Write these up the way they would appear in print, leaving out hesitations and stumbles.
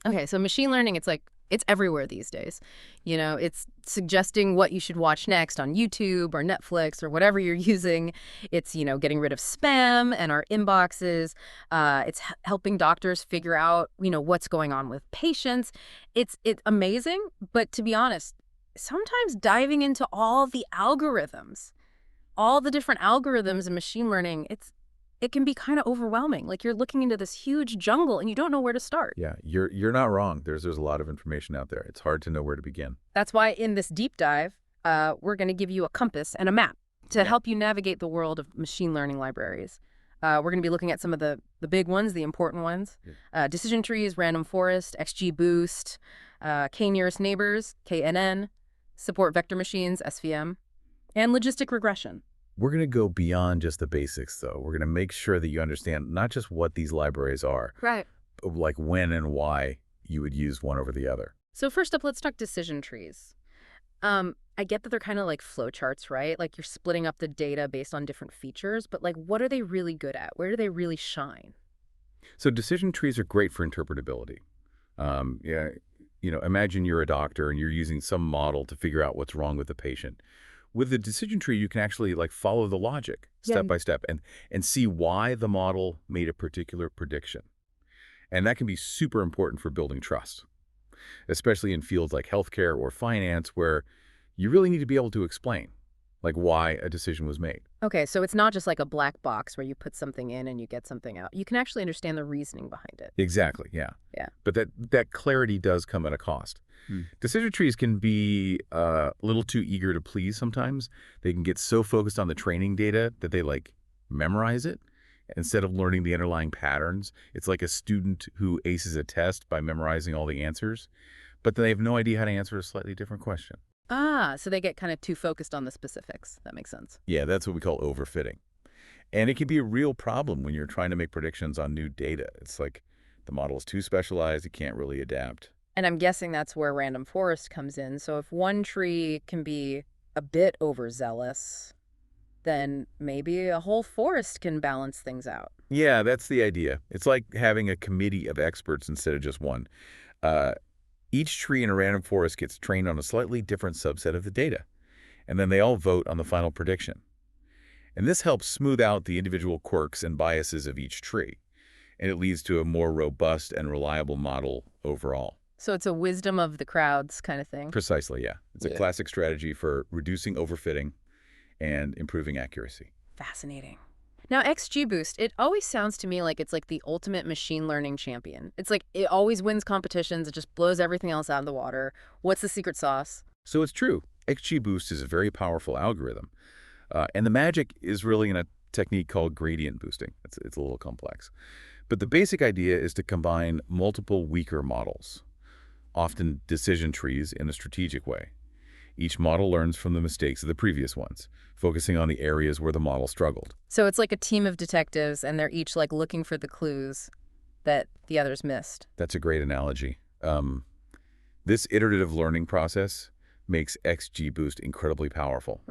Okay, so machine learning, it's everywhere these days. It's suggesting what you should watch next on YouTube or Netflix or whatever you're using. It's, getting rid of spam and our inboxes. It's helping doctors figure out, what's going on with patients. It's amazing, but to be honest, sometimes diving into all the different algorithms in machine learning, it can be kind of overwhelming. Like you're looking into this huge jungle and you don't know where to start. Yeah, you're not wrong. There's a lot of information out there. It's hard to know where to begin. That's why in this deep dive, we're going to give you a compass and a map to help you navigate the world of machine learning libraries. We're going to be looking at some of the big ones, the important ones. Decision trees, random forest, XGBoost, k-nearest neighbors, KNN, support vector machines, SVM, and logistic regression. We're going to go beyond just the basics, though. We're going to make sure that you understand not just what these libraries are, Right. but like when and why you would use one over the other. So first up, let's talk decision trees. I get that they're kind of like flowcharts, right? Like you're splitting up the data based on different features, but like what are they really good at? Where do they really shine? So decision trees are great for interpretability. Yeah, imagine you're a doctor and you're using some model to figure out what's wrong with the patient. With the decision tree, you can actually follow the logic step by step and see why the model made a particular prediction. And that can be super important for building trust, especially in fields like healthcare or finance, where you really need to be able to explain why a decision was made. Okay, so it's not just like a black box where you put something in and you get something out. You can actually understand the reasoning behind it. Exactly, yeah. Yeah. But that clarity does come at a cost. Decision trees can be a little too eager to please sometimes. They can get so focused on the training data that they memorize it instead of learning the underlying patterns. It's like a student who aces a test by memorizing all the answers, but they have no idea how to answer a slightly different question. So they get kind of too focused on the specifics. That makes sense. Yeah, that's what we call overfitting. And it can be a real problem when you're trying to make predictions on new data. It's like the model is too specialized, it can't really adapt. And I'm guessing that's where random forest comes in. So if one tree can be a bit overzealous, then maybe a whole forest can balance things out. Yeah, that's the idea. It's like having a committee of experts instead of just one. Each tree in a random forest gets trained on a slightly different subset of the data, and then they all vote on the final prediction. And this helps smooth out the individual quirks and biases of each tree, and it leads to a more robust and reliable model overall. So it's a wisdom of the crowds kind of thing. Precisely, yeah. It's a classic strategy for reducing overfitting and improving accuracy. Fascinating. Now, XGBoost, it always sounds to me like it's like the ultimate machine learning champion. It's like it always wins competitions. It just blows everything else out of the water. What's the secret sauce? So it's true. XGBoost is a very powerful algorithm. And the magic is really in a technique called gradient boosting. It's a little complex. But the basic idea is to combine multiple weaker models, often decision trees, in a strategic way. Each model learns from the mistakes of the previous ones, focusing on the areas where the model struggled. So it's like a team of detectives, and they're each looking for the clues that the others missed. That's a great analogy. This iterative learning process makes XGBoost incredibly powerful,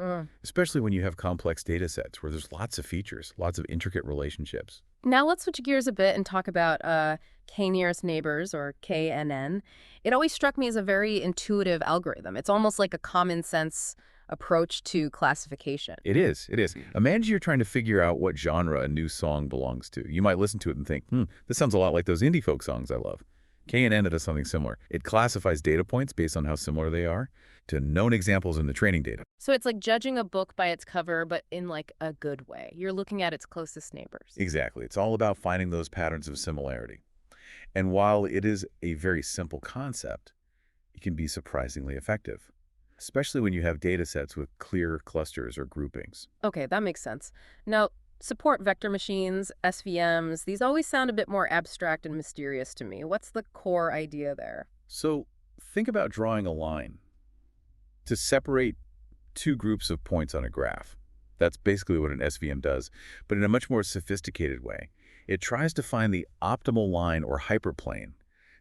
especially when you have complex data sets where there's lots of features, lots of intricate relationships. Now let's switch gears a bit and talk about k-nearest neighbors, or KNN. It always struck me as a very intuitive algorithm. It's almost like a common sense approach to classification. It is. Imagine you're trying to figure out what genre a new song belongs to. You might listen to it and think, this sounds a lot like those indie folk songs I love. KNN does something similar. It classifies data points based on how similar they are to known examples in the training data. So it's like judging a book by its cover, but in a good way. You're looking at its closest neighbors. Exactly. It's all about finding those patterns of similarity. And while it is a very simple concept, it can be surprisingly effective, especially when you have data sets with clear clusters or groupings. Okay, that makes sense. Now, support vector machines, SVMs, these always sound a bit more abstract and mysterious to me. What's the core idea there? So think about drawing a line to separate two groups of points on a graph. That's basically what an SVM does, but in a much more sophisticated way. It tries to find the optimal line or hyperplane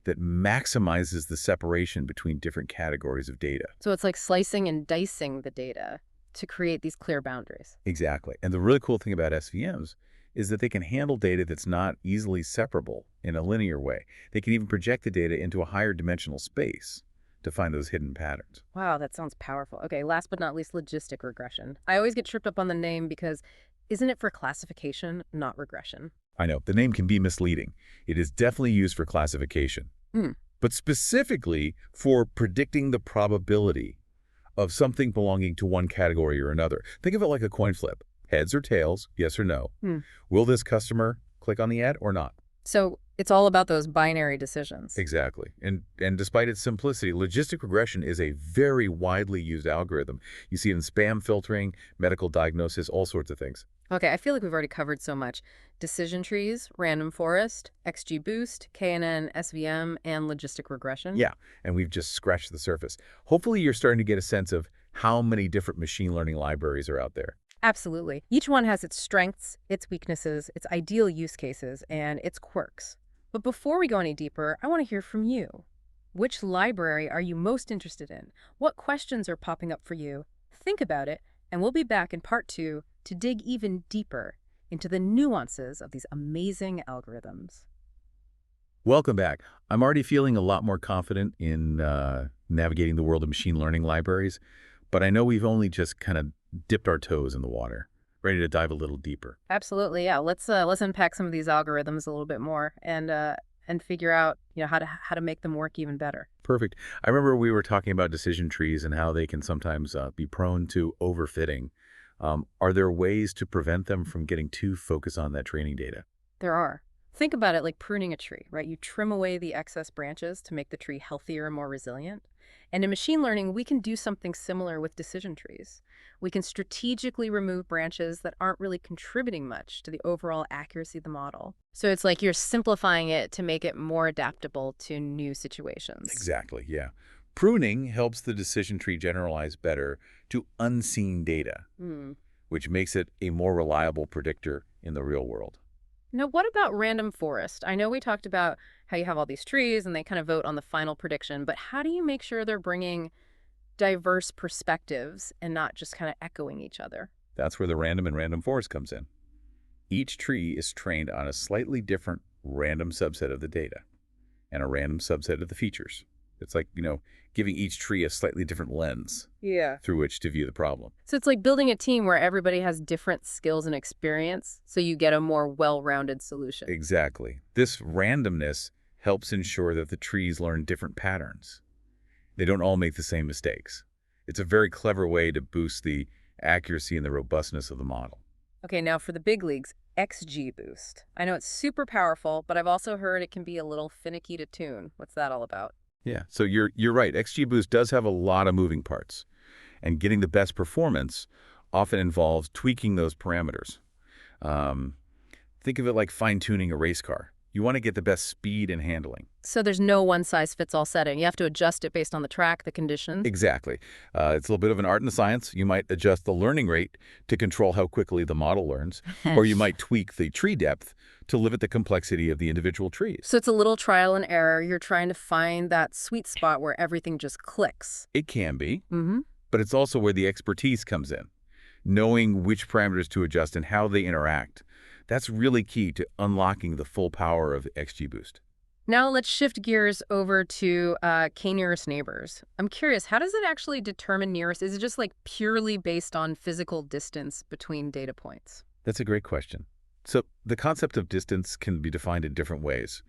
that maximizes the separation between different categories of data. So it's like slicing and dicing the data to create these clear boundaries. Exactly. And the really cool thing about SVMs is that they can handle data that's not easily separable in a linear way. They can even project the data into a higher dimensional space to find those hidden patterns. Wow, that sounds powerful. Okay, last but not least, logistic regression. I always get tripped up on the name because isn't it for classification, not regression? I know, the name can be misleading. It is definitely used for classification, Hmm. but specifically for predicting the probability of something belonging to one category or another. Think of it like a coin flip. Heads or tails, yes or no. Hmm. Will this customer click on the ad or not? So it's all about those binary decisions. Exactly. And despite its simplicity, logistic regression is a very widely used algorithm. You see it in spam filtering, medical diagnosis, all sorts of things. Okay, I feel like we've already covered so much. Decision trees, random forest, XGBoost, KNN, SVM, and logistic regression. Yeah, and we've just scratched the surface. Hopefully you're starting to get a sense of how many different machine learning libraries are out there. Absolutely. Each one has its strengths, its weaknesses, its ideal use cases, and its quirks. But before we go any deeper, I want to hear from you. Which library are you most interested in? What questions are popping up for you? Think about it, and we'll be back in part 2 to dig even deeper into the nuances of these amazing algorithms. Welcome back. I'm already feeling a lot more confident in navigating the world of machine learning libraries, but I know we've only just kind of dipped our toes in the water, ready to dive a little deeper. Absolutely, yeah. Let's unpack some of these algorithms a little bit more and figure out how to make them work even better. Perfect. I remember we were talking about decision trees and how they can sometimes be prone to overfitting. Are there ways to prevent them from getting too focused on that training data? There are. Think about it like pruning a tree, right? You trim away the excess branches to make the tree healthier and more resilient. And in machine learning, we can do something similar with decision trees. We can strategically remove branches that aren't really contributing much to the overall accuracy of the model. So it's like you're simplifying it to make it more adaptable to new situations. Exactly, yeah. Pruning helps the decision tree generalize better to unseen data, Hmm. which makes it a more reliable predictor in the real world. Now, what about random forest? I know we talked about how you have all these trees and they kind of vote on the final prediction, but how do you make sure they're bringing diverse perspectives and not just kind of echoing each other? That's where the random and random forest comes in. Each tree is trained on a slightly different random subset of the data and a random subset of the features. It's like, giving each tree a slightly different lens Yeah. through which to view the problem. So it's like building a team where everybody has different skills and experience, so you get a more well-rounded solution. Exactly. This randomness helps ensure that the trees learn different patterns. They don't all make the same mistakes. It's a very clever way to boost the accuracy and the robustness of the model. Okay, now for the big leagues, XGBoost. I know it's super powerful, but I've also heard it can be a little finicky to tune. What's that all about? Yeah, so you're right. XGBoost does have a lot of moving parts, and getting the best performance often involves tweaking those parameters. Um, think of it like fine-tuning a race car. You want to get the best speed and handling. So there's no one-size-fits-all setting. You have to adjust it based on the track, the conditions. Exactly. It's a little bit of an art and a science. You might adjust the learning rate to control how quickly the model learns, or you might tweak the tree depth to limit the complexity of the individual trees. So it's a little trial and error. You're trying to find that sweet spot where everything just clicks. It can be, Mm-hmm. but it's also where the expertise comes in. Knowing which parameters to adjust and how they interact. That's really key to unlocking the full power of XGBoost. Now let's shift gears over to k-nearest neighbors. I'm curious, how does it actually determine nearest? Is it just like purely based on physical distance between data points? That's a great question. So the concept of distance can be defined in different ways.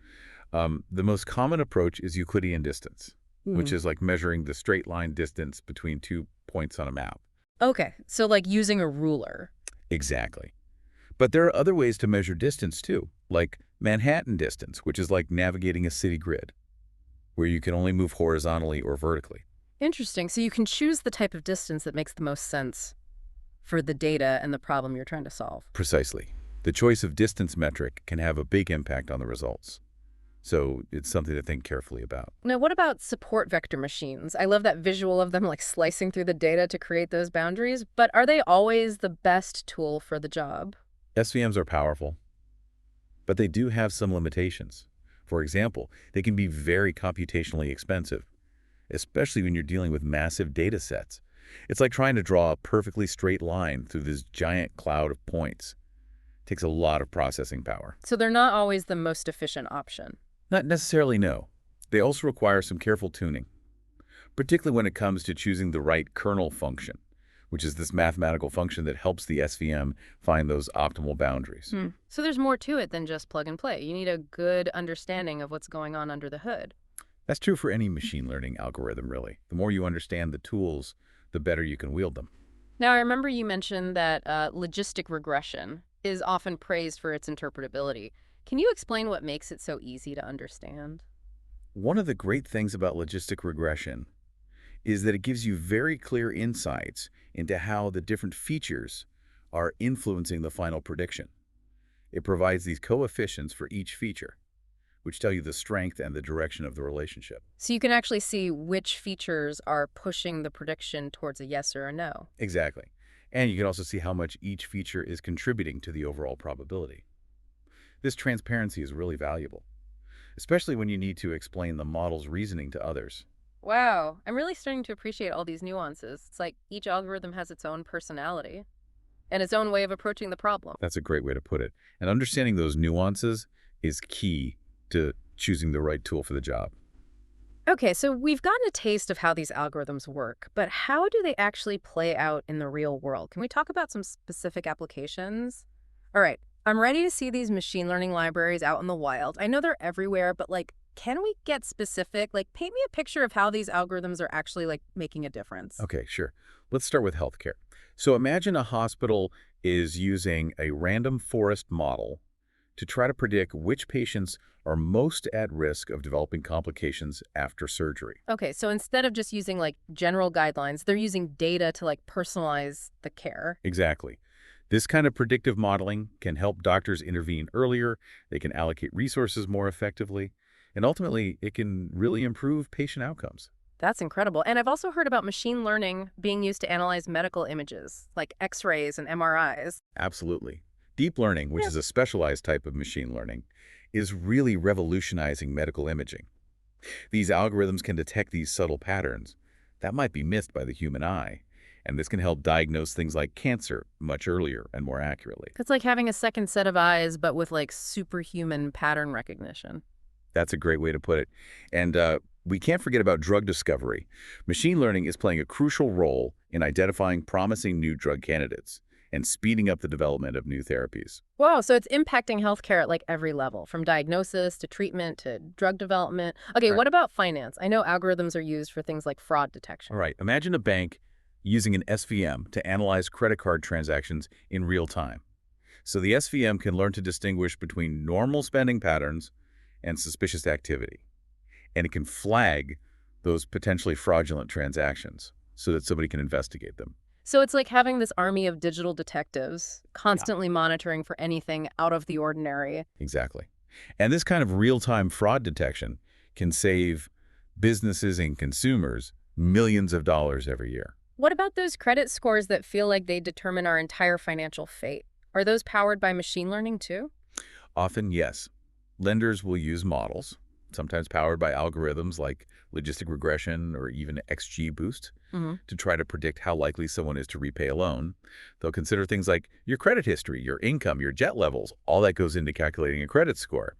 The most common approach is Euclidean distance, which is like measuring the straight line distance between 2 points on a map. Okay, so like using a ruler. Exactly. But there are other ways to measure distance too, like Manhattan distance, which is like navigating a city grid, where you can only move horizontally or vertically. Interesting. So you can choose the type of distance that makes the most sense for the data and the problem you're trying to solve. Precisely. The choice of distance metric can have a big impact on the results. So it's something to think carefully about. Now, what about support vector machines? I love that visual of them like slicing through the data to create those boundaries, but are they always the best tool for the job? SVMs are powerful, but they do have some limitations. For example, they can be very computationally expensive, especially when you're dealing with massive data sets. It's like trying to draw a perfectly straight line through this giant cloud of points. Takes a lot of processing power. So they're not always the most efficient option. Not necessarily no. They also require some careful tuning, particularly when it comes to choosing the right kernel function, which is this mathematical function that helps the SVM find those optimal boundaries. So there's more to it than just plug and play. You need a good understanding of what's going on under the hood. That's true for any machine learning algorithm, really. The more you understand the tools, the better you can wield them. Now, I remember you mentioned that logistic regression is often praised for its interpretability. Can you explain what makes it so easy to understand? One of the great things about logistic regression is that it gives you very clear insights into how the different features are influencing the final prediction. It provides these coefficients for each feature, which tell you the strength and the direction of the relationship. So you can actually see which features are pushing the prediction towards a yes or a no. Exactly. And you can also see how much each feature is contributing to the overall probability. This transparency is really valuable, especially when you need to explain the model's reasoning to others. Wow, I'm really starting to appreciate all these nuances. It's like each algorithm has its own personality and its own way of approaching the problem. That's a great way to put it. And understanding those nuances is key to choosing the right tool for the job. Okay, so we've gotten a taste of how these algorithms work, but how do they actually play out in the real world? Can we talk about some specific applications? All right, I'm ready to see these machine learning libraries out in the wild. I know they're everywhere, but can we get specific? Paint me a picture of how these algorithms are actually making a difference. Okay, sure. Let's start with healthcare. So imagine a hospital is using a random forest model to try to predict which patients are most at risk of developing complications after surgery. Okay, so instead of just using general guidelines, they're using data to personalize the care. Exactly. This kind of predictive modeling can help doctors intervene earlier, they can allocate resources more effectively, and ultimately, it can really improve patient outcomes. That's incredible. And I've also heard about machine learning being used to analyze medical images, like X-rays and MRIs. Absolutely. Deep learning, which is a specialized type of machine learning, is really revolutionizing medical imaging. These algorithms can detect these subtle patterns that might be missed by the human eye, and this can help diagnose things like cancer much earlier and more accurately. It's like having a second set of eyes, but with superhuman pattern recognition. That's a great way to put it. And we can't forget about drug discovery. Machine learning is playing a crucial role in identifying promising new drug candidates and speeding up the development of new therapies. Wow, so it's impacting healthcare at every level, from diagnosis to treatment to drug development. Okay, Right. what about finance? I know algorithms are used for things like fraud detection. All right, imagine a bank using an SVM to analyze credit card transactions in real time. So the SVM can learn to distinguish between normal spending patterns and suspicious activity. And it can flag those potentially fraudulent transactions so that somebody can investigate them. So it's like having this army of digital detectives constantly monitoring for anything out of the ordinary. Exactly. And this kind of real-time fraud detection can save businesses and consumers millions of dollars every year. What about those credit scores that feel like they determine our entire financial fate? Are those powered by machine learning too? Often, yes. Lenders will use models, sometimes powered by algorithms like logistic regression or even XGBoost, to try to predict how likely someone is to repay a loan. They'll consider things like your credit history, your income, your jet levels. All that goes into calculating a credit score.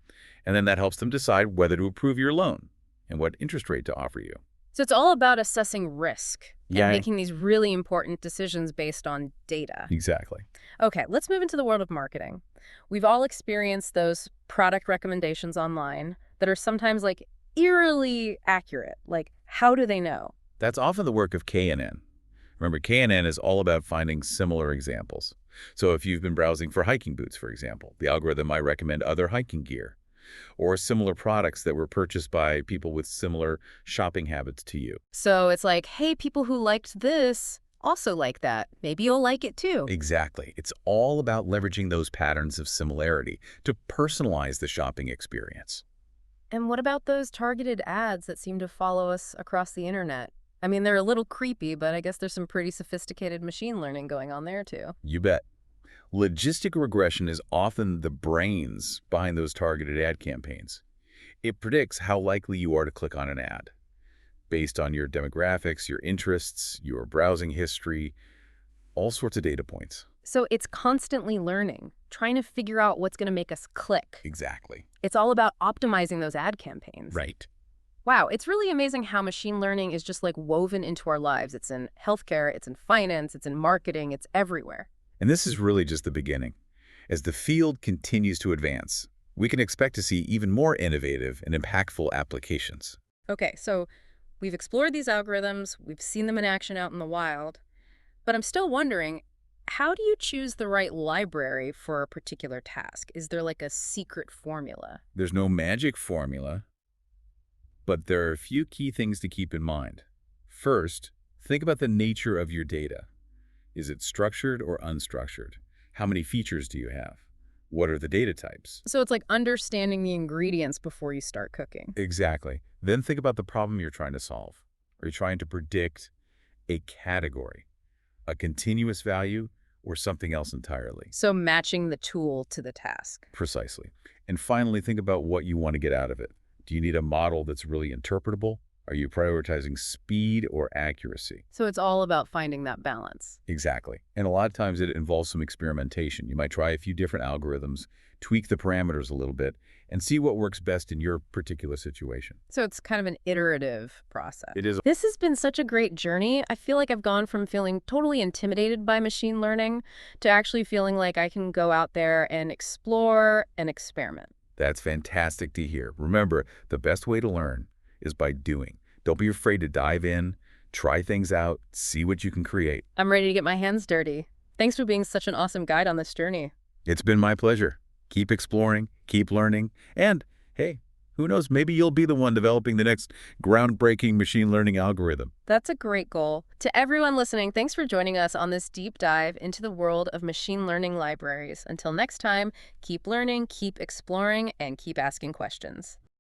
And then that helps them decide whether to approve your loan and what interest rate to offer you. So it's all about assessing risk and Yeah. making these really important decisions based on data. Exactly. Okay, let's move into the world of marketing. We've all experienced those product recommendations online that are sometimes eerily accurate. How do they know? That's often the work of KNN. Remember, KNN is all about finding similar examples. So if you've been browsing for hiking boots, for example, the algorithm might recommend other hiking gear or similar products that were purchased by people with similar shopping habits to you. So it's like, hey, people who liked this also like that. Maybe you'll like it too. Exactly. It's all about leveraging those patterns of similarity to personalize the shopping experience. And what about those targeted ads that seem to follow us across the internet? I mean, they're a little creepy, but I guess there's some pretty sophisticated machine learning going on there too. You bet. Logistic regression is often the brains behind those targeted ad campaigns. It predicts how likely you are to click on an ad based on your demographics, your interests, your browsing history, all sorts of data points. So it's constantly learning, trying to figure out what's going to make us click. Exactly. It's all about optimizing those ad campaigns. Right. Wow, it's really amazing how machine learning is just like woven into our lives. It's in healthcare, it's in finance, it's in marketing, it's everywhere. And this is really just the beginning. As the field continues to advance, we can expect to see even more innovative and impactful applications. Okay, so we've explored these algorithms, we've seen them in action out in the wild, but I'm still wondering, how do you choose the right library for a particular task? Is there like a secret formula? There's no magic formula, but there are a few key things to keep in mind. First, think about the nature of your data. Is it structured or unstructured? How many features do you have? What are the data types? So it's like understanding the ingredients before you start cooking. Exactly. Then think about the problem you're trying to solve. Are you trying to predict a category, a continuous value, or something else entirely? So matching the tool to the task. Precisely. And finally, think about what you want to get out of it. Do you need a model that's really interpretable? Are you prioritizing speed or accuracy? So it's all about finding that balance. Exactly. And a lot of times it involves some experimentation. You might try a few different algorithms, tweak the parameters a little bit, and see what works best in your particular situation. So it's kind of an iterative process. It is. This has been such a great journey. I feel like I've gone from feeling totally intimidated by machine learning to actually feeling like I can go out there and explore and experiment. That's fantastic to hear. Remember, the best way to learn is by doing. Don't be afraid to dive in, try things out, see what you can create. I'm ready to get my hands dirty. Thanks for being such an awesome guide on this journey. It's been my pleasure. Keep exploring, keep learning, and hey, who knows, maybe you'll be the one developing the next groundbreaking machine learning algorithm. That's a great goal. To everyone listening, thanks for joining us on this deep dive into the world of machine learning libraries. Until next time, keep learning, keep exploring, and keep asking questions.